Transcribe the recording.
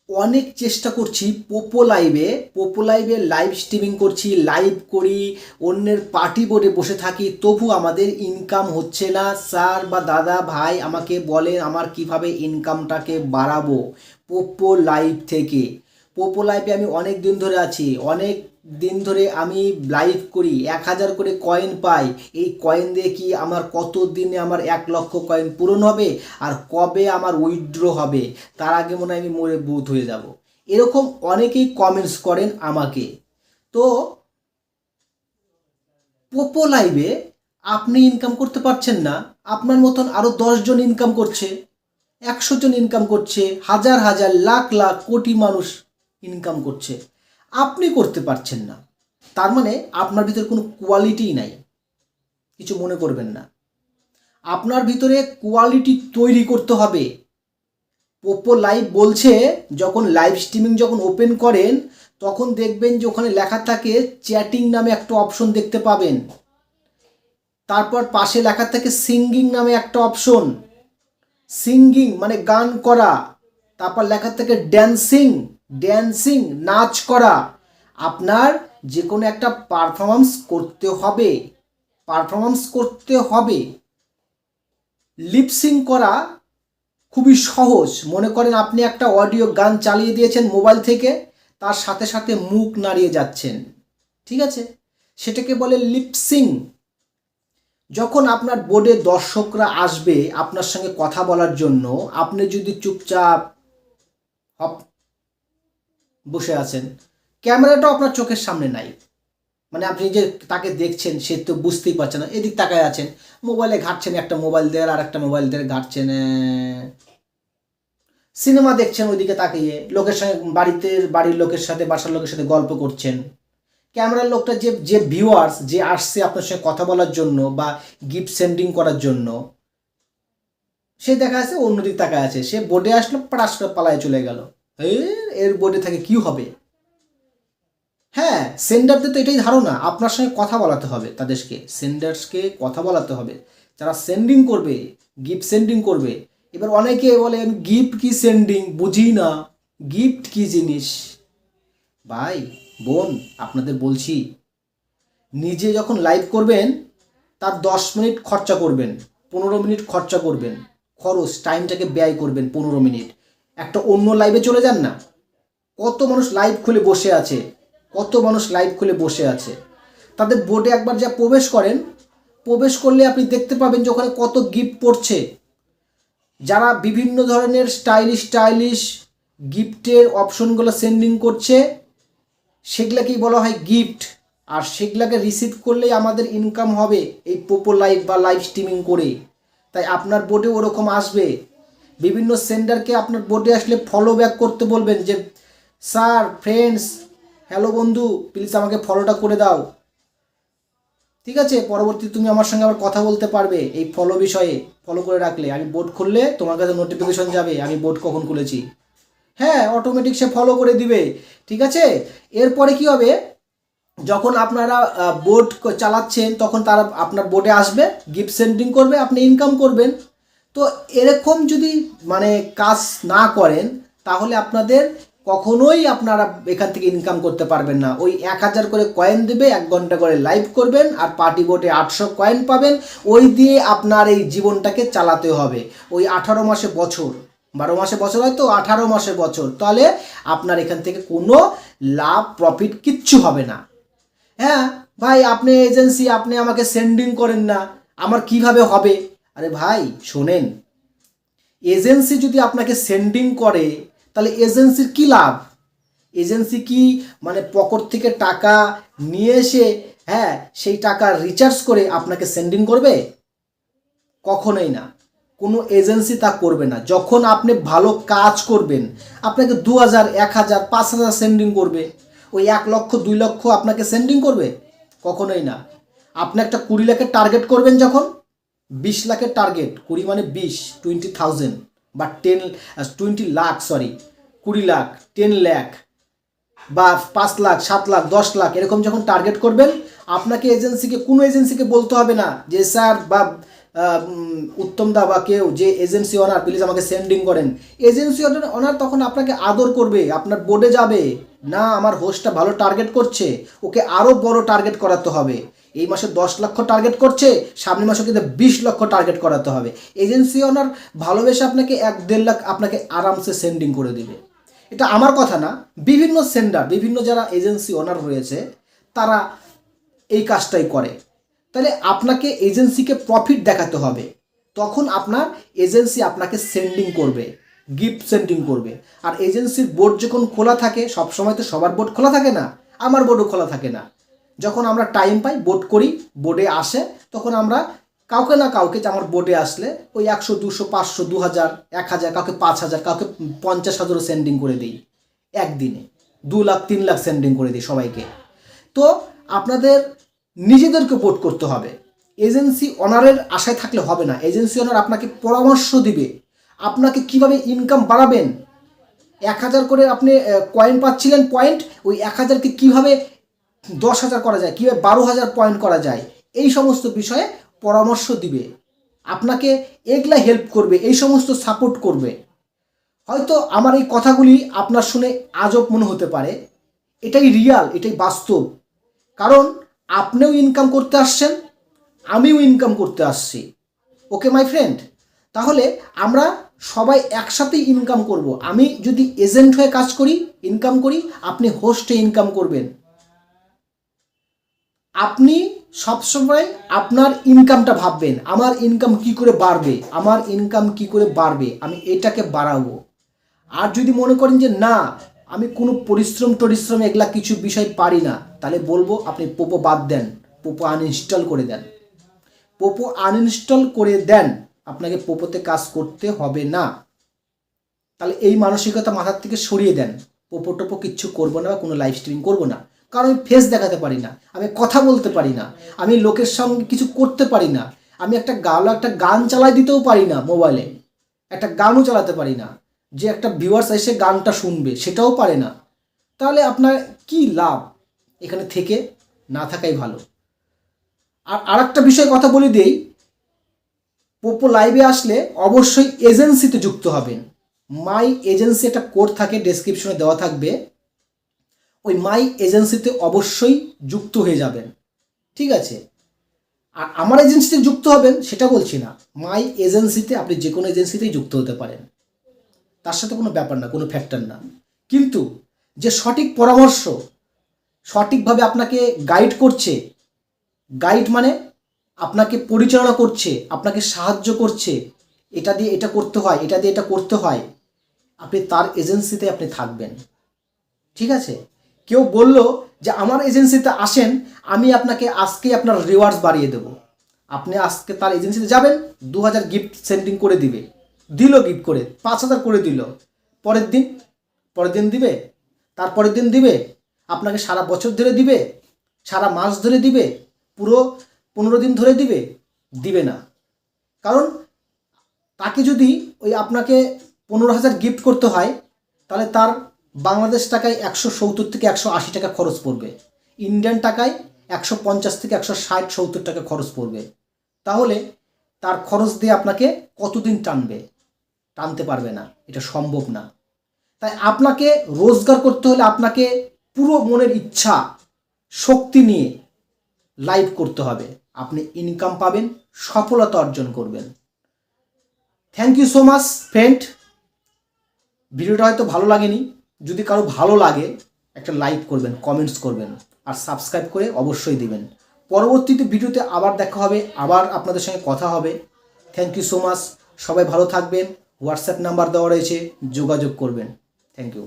অনেক চেষ্টা করছি পোপো লাইভে লাইভ স্ট্রিমিং করছি, লাইভ করি, অন্যের পার্টি বোর্ডে বসে থাকি, তবু আমাদের ইনকাম হচ্ছে না। স্যার বা দাদা ভাই আমাকে বলেন আমার কিভাবে ইনকামটাকে বাড়াবো পোপো লাইভ থেকে। পোপো লাইভে আমি অনেক দিন ধরে আছি, অনেক দিন ধরে আমি লাইভ করি, 1,000 করে কয়েন পাই। এই কয়েন দিয়ে কি আমার কত দিনে আমার 1,00,000 কয়েন পূরণ হবে, আর কবে আমার উইথড্র হবে, তার আগে মনে হয় আমি মরে বুথ হয়ে যাব। এরকম অনেকেই কমেন্টস করেন আমাকে। তো পোপো লাইভে আপনি ইনকাম করতে পারছেন না, আপনার মতন আরও 10 জন ইনকাম করছে, 100 জন ইনকাম করছে, হাজার হাজার লাখ লাখ কোটি মানুষ ইনকাম করছে, আপনি করতে পারছেন না। তার মানে আপনার ভিতরে কোনো কোয়ালিটিই নাই। কিছু মনে করবেন না, আপনার ভিতরে কোয়ালিটি তৈরি করতে হবে। পোপো লাইভ বলছে যখন লাইভ স্ট্রিমিং যখন ওপেন করেন তখন দেখবেন যে ওখানে লেখা থাকে চ্যাটিং নামে একটা অপশন দেখতে পাবেন, তারপর পাশে লেখা থাকে সিঙ্গিং নামে একটা অপশন, সিঙ্গিং মানে গান করা, তারপর লেখা থাকে ড্যান্সিং, ড্যান্সিং নাচ করা। আপনার যে কোনো একটা পারফরমেন্স করতে হবে, পারফরমেন্স করতে হবে। লিপসিং করা খুবই সহজ। মনে করেন আপনি একটা অডিও গান চালিয়ে দিয়েছেন মোবাইল থেকে, তার সাথে সাথে মুখ নাড়িয়ে যাচ্ছেন, ঠিক আছে, সেটাকে বলে লিপসিং। যখন আপনার বোর্ডে দর্শকরা আসবে আপনার সঙ্গে কথা বলার জন্য, আপনি যদি চুপচাপ হপ বসে আছেন, ক্যামেরাটাও আপনার চোখের সামনে নাই, মানে আপনি যে তাকে দেখছেন সে তো বুঝতেই পারছে না, এদিক তাকায় আছেন, মোবাইলে ঘাঁটছেন, একটা মোবাইল দিয়ে আর একটা মোবাইল দিয়ে ঘাঁটছেন, সিনেমা দেখছেন ওইদিকে তাকিয়ে, লোকের সঙ্গে বাড়ির লোকের সাথে বাসার লোকের সাথে গল্প করছেন। ক্যামেরার লোকটা যে যে ভিউয়ার্স যে আসছে আপনার সঙ্গে কথা বলার জন্য বা গিফট সেন্ডিং করার জন্য, সে দেখা যাচ্ছে অন্যদিকে তাকায় আছে, সে বোর্ডে আসলো পড়াশ করে পালায় চলে গেল। এর বোর্ডে থাকে কি হবে। হ্যাঁ, সেন্ডারদের তো এটাই ধারণা, আপনার সঙ্গে কথা বলাতে হবে, তাদেরকে সেন্ডার্সকে কথা বলাতে হবে, যারা সেন্ডিং করবে, গিফট সেন্ডিং করবে। এবার অনেকে বলে আমি গিফট কি সেন্ডিং বুঝি না, গিফট কি জিনিস। ভাই বোন আপনাদের বলছি, নিজে যখন লাইভ করবেন তার 10 মিনিট খরচা করবেন, 15 মিনিট খরচা করবেন, খরচ টাইমটাকে ব্যয় করবেন 15 মিনিট। একটা অন্য লাইভে চলে যান না, কত মানুষ লাইভ খুলে বসে আছে, কত মানুষ লাইভ খুলে বসে আছে, তাদের বোর্ডে একবার যা প্রবেশ করেন, প্রবেশ করলে আপনি দেখতে পাবেন যে ওখানে কত গিফট পড়ছে। যারা বিভিন্ন ধরনের স্টাইলিশ স্টাইলিশ গিফটের অপশনগুলো সেন্ডিং করছে, সেগুলাকেই বলা হয় গিফট। আর সেগুলাকে রিসিভ করলেই আমাদের ইনকাম হবে এই পোপো লাইভ বা লাইভ স্ট্রিমিং করে। তাই আপনার বোর্ডে ওরকম আসবে, বিভিন্ন সেন্ডারকে আপনার বোর্ডে আসলে ফলো ব্যাক করতে বলবেন যে স্যার ফ্রেন্ডস হ্যালো বন্ধু প্লিজ আমাকে ফলোটা করে দাও, ঠিক আছে, পরবর্তী তুমি আমার সঙ্গে আবার কথা বলতে পারবে এই ফলো বিষয়ে। ফলো করে রাখলে আমি বোর্ড খুললে তোমার কাছে নোটিফিকেশন যাবে আমি বোর্ড কখন খুলেছি। হ্যাঁ, অটোমেটিক সে ফলো করে দিবে, ঠিক আছে। এরপরে কি হবে, যখন আপনারা বোর্ড চালাচ্ছেন তখন তারা আপনার বোর্ডে আসবে, গিফট সেন্ডিং করবে, আপনি ইনকাম করবেন। তো এরকম যদি মানে কাজ না করেন তাহলে আপনাদের কখনোই আপনারা এখান থেকে ইনকাম করতে পারবেন না। ওই 1,000 করে কয়েন দেবে, 1 ঘন্টা করে লাইভ করবেন আর পার্টি বোর্ডে 800 কয়েন পাবেন, ওই দিয়ে আপনার এই জীবনটাকে চালাতে হবে। ওই 18 মাসে বছর, 12 মাসে বছর হয় তো 18 মাসে বছর, তাহলে আপনার এখান থেকে কোনো লাভ প্রফিট কিচ্ছু হবে না। হ্যাঁ ভাই, আপনি এজেন্সি, আপনি আমাকে সেন্ডিং করেন না, আমার কিভাবে হবে। আরে ভাই শোনেন, এজেন্সি যদি আপনাকে সেন্ডিং করে তাহলে এজেন্সির কি লাভ? এজেন্সি কি মানে পকেট থেকে টাকা নিয়ে এসে, হ্যাঁ, সেই টাকা রিচার্জ করে আপনাকে সেন্ডিং করবে? কখনোই না, কোনো এজেন্সি তা করবে না। যখন আপনি ভালো কাজ করবেন আপনাকে 2,000, 1,000, 5,000 সেন্ডিং করবে, ওই 1,00,000, 2,00,000 আপনাকে সেন্ডিং করবে? কখনোই না। আপনি একটা 20 লাখের টার্গেট করবেন, যখন 20 লাখের টার্গেট, 20 মানে 20, 20,000 বা 20 লাখ, সরি 20 লাখ, 10 লাখ বা 5 লাখ, 7 লাখ, 10 লাখ এরকম যখন টার্গেট করবেন, আপনাকে এজেন্সিকে, কোনো এজেন্সিকে বলতে হবে না যে স্যার বা উত্তম দা বা কেউ যে এজেন্সি ওনার, প্লিজ আমাকে সেন্ডিং করেন। এজেন্সি ওনার তখন আপনাকে আদর করবে, আপনার বোর্ডে যাবে না আমার হোস্টটা ভালো টার্গেট করছে, ওকে আরও বড় টার্গেট করাতে হবে। এই মাসে 10 লক্ষ টার্গেট করছে, সামনের মাসে কিন্তু 20 লক্ষ টার্গেট করাতে হবে। এজেন্সি ওনার ভালোবেসে আপনাকে 1-1.5 লাখ আপনাকে আরামসে সেন্ডিং করে দিবে। এটা আমার কথা না, বিভিন্ন সেন্ডার, বিভিন্ন যারা এজেন্সি ওনার রয়েছে তারা এই কাজটাই করে। তাহলে আপনাকে এজেন্সিকে প্রফিট দেখাতে হবে, তখন আপনার এজেন্সি আপনাকে সেন্ডিং করবে, গিফট সেন্ডিং করবে। আর এজেন্সির বোর্ড যখন খোলা থাকে, সবসময় তো সবার বোর্ড খোলা থাকে না, আমার বোর্ডও খোলা থাকে না। যখন আমরা টাইম পাই বোর্ড করি, বোর্ডে আসে, তখন আমরা কাউকে না কাউকে, যে আমার বোর্ডে আসলে ওই 100, 200, 500, 2000, 1000, কাউকে 5000, কাউকে 50,000ও সেন্ডিং করে দিই একদিনে, 2 লাখ 3 লাখ সেন্ডিং করে দিই সবাইকে। তো আপনাদের নিজেদেরকে ভোট করতে হবে, এজেন্সি ওনারের আশায় থাকলে হবে না। এজেন্সি ওনার আপনাকে পরামর্শ দিবে, আপনাকে কিভাবে ইনকাম বাড়াবেন। 1000 করে আপনি কয়েন পাচ্ছিলেন পয়েন্ট, ওই 1000কে কীভাবে 10,000 করা যায়, কীভাবে 12,000 পয়েন্ট করা যায়, এই সমস্ত বিষয়ে পরামর্শ দিবে, আপনাকে এগুলা হেল্প করবে, এই সমস্ত সাপোর্ট করবে। হয়তো আমার এই কথাগুলি আপনার শুনে আজব মনে হতে পারে, এটাই রিয়াল, এটাই বাস্তব। কারণ আপনিও ইনকাম করতে আসছেন, আমিও ইনকাম করতে আসছি। ওকে মাই ফ্রেন্ড, তাহলে আমরা সবাই একসাথেই ইনকাম করব। আমি যদি এজেন্ট হয়ে কাজ করি, ইনকাম করি, আপনি হোস্টে ইনকাম করবেন। আপনি সবসময় আপনার ইনকামটা ভাববেন, আমার ইনকাম কি করে বাড়বে, আমার ইনকাম কি করে বাড়বে, আমি এটাকে বাড়াবো। আর যদি মনে করেন যে না আমি কোনো পরিশ্রম এগুলা কিছু বিষয় পারি না, তাহলে বলবো আপনি পোপো বাদ দেন, পোপো আনইনস্টল করে দেন। পোপো আনইনস্টল করে দেন, আপনাকে পোপোতে কাজ করতে হবে না। তাহলে এই মানসিকতা মাথার থেকে সরিয়ে দেন, পোপো টোপো কিচ্ছু করবো না, কোনো লাইভ স্ট্রিমিং করবো না। কারণ আমি ফেস দেখাতে পারি না, আমি কথা বলতে পারি না, আমি লোকের সঙ্গে কিছু করতে পারি না, আমি একটা গান চালাই দিতেও পারি না, মোবাইলে একটা গানও চালাতে পারি না, যে একটা ভিউয়ার্স এসে গানটা শুনবে সেটাও পারে না। তাহলে আপনার কি লাভ, এখানে থেকে না থাকাই ভালো। আর আরেকটা বিষয় কথা বলে দেই, পোপো লাইভে আসলে অবশ্যই এজেন্সিতে যুক্ত হবেন। মাই এজেন্সি একটা কোড থাকে, ডেসক্রিপশনে দেওয়া থাকবে, ওই মাই এজেন্সিতে অবশ্যই যুক্ত হয়ে যাবেন, ঠিক আছে? আর আমার এজেন্সিতে যুক্ত হবেন সেটা বলছি না, মাই এজেন্সিতে আপনি যে কোনো এজেন্সিতেই যুক্ত হতে পারেন, তার সাথে কোনো ব্যাপার না, কোনো ফ্যাক্টর না। কিন্তু যে সঠিক পরামর্শ, সঠিকভাবে আপনাকে গাইড করছে, গাইড মানে আপনাকে পরিচালনা করছে, আপনাকে সাহায্য করছে, এটা দিয়ে এটা করতে হয়, এটা দিয়ে এটা করতে হয়, আপনি তার এজেন্সিতে আপনি থাকবেন, ঠিক আছে? কেউ বলল যে আমার এজেন্সিতে আসেন, আমি আপনাকে আজকেই আপনার রিওয়ার্ডস বাড়িয়ে দেবো। আপনি আজকে তার এজেন্সিতে যাবেন, 2000 গিফট সেন্ডিং করে দিবে, দিল গিফট করে 5000 করে দিল, পরের দিন দিবে, তারপরের দিন দিবে, আপনাকে সারা বছর ধরে দিবে, সারা মাস ধরে দিবে, পুরো 15 দিন ধরে দিবে না। কারণ তাকে যদি ওই আপনাকে 15,000 গিফট করতে হয়, তাহলে তার বাংলাদেশ টাকায় 170 থেকে 180 টাকা খরচ পড়বে, ইন্ডিয়ান টাকায় 150 থেকে 160-170 টাকা খরচ পড়বে। তাহলে তার খরচ দিয়ে আপনাকে কতদিন টানতে পারবে না, এটা সম্ভব না। তাই আপনাকে রোজগার করতে হলে আপনাকে পুরো মনের ইচ্ছা শক্তি নিয়ে লাইভ করতে হবে, আপনি ইনকাম পাবেন, সফলতা অর্জন করবেন। Thank you so much friend. ভিডিওটা হয়তো ভালো লাগেনি, যদি কারো ভালো লাগে একটা লাইক করবেন, কমেন্টস করবেন, আর সাবস্ক্রাইব করে অবশ্যই দিবেন। পরবর্তীতে ভিডিওতে আবার দেখা হবে, আবার আপনাদের সঙ্গে কথা হবে। থ্যাংক ইউ সো মাচ, সবাই ভালো থাকবেন। হোয়াটসঅ্যাপ নাম্বার দেওয়া রয়েছে, যোগাযোগ করবেন। Thank you.